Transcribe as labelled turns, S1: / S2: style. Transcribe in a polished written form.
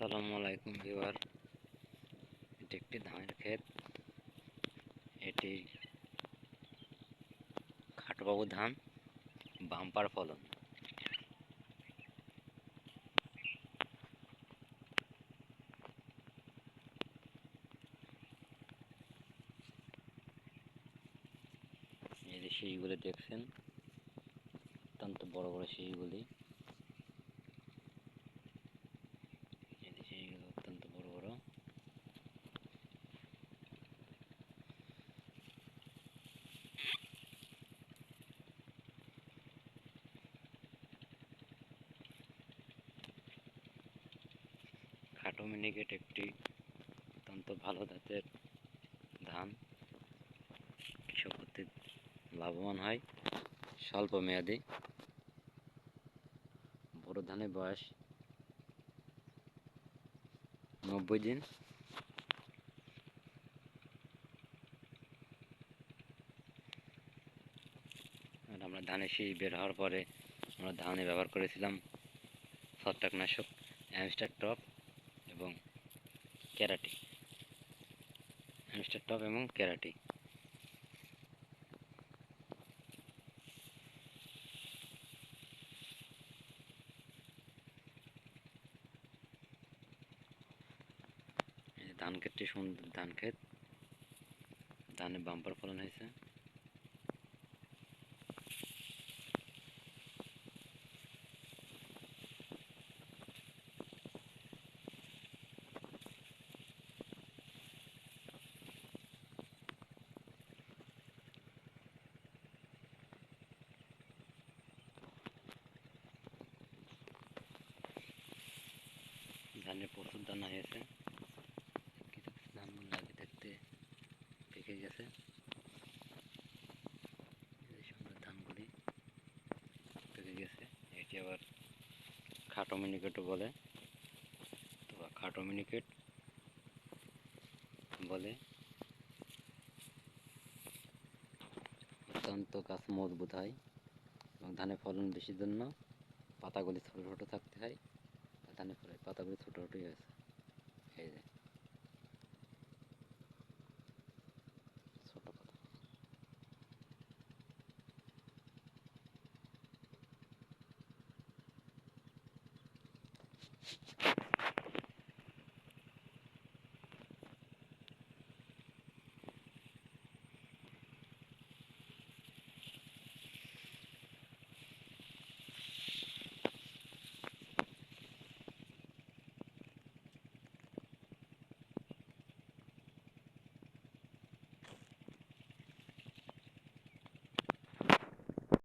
S1: আসসালামু আলাইকুম ভিউয়ার। এটি একটি ধানের ক্ষেত। এটি খাটোবাবু ধান, বাম্পার ফলন। এই যে শিশগুলি দেখছেন, অত্যন্ত বড় বড় শিশগুলি। এই যে শিশগুলো অত্যন্ত বড় বড়। খাটো মিনিকেট একটি অত্যন্ত ভালো জাতের ধান। কৃষক অতি লাভবান হয় স্বল্প মেয়াদি। বড় ধানের বয়স 90 দিন। আর আমরা ধানের শীষ বের হওয়ার পরে আমরা ধানে ব্যবহার করেছিলাম ছত্রাকনাশক অ্যামস্টার টপ এবং ক্যারাটি। অ্যামস্টার টপ এবং ক্যারাটি। ধান ক্ষেতটি সুন্দর ধান ক্ষেত। ধানে বাম্পার ফলন হয়েছে। ধানে প্রচুর দানা হয়েছে। কিছু কিছু ধানগুলো আগে দেখতে পেকে গেছে। এই সুন্দর ধানগুলি পেকে গেছে। এটি আবার খাটো মিনিকেটও বলে, অথবা খাটো মিনিকেট বলে। অত্যন্ত গাছ মজবুত হয় এবং ধানের ফলন বেশির জন্য পাতাগুলি ছোটো ছোটো থাকতে হয়। ধানের ফলে পাতাগুলি ছোটো ছোটোই হয়েছে। এই যে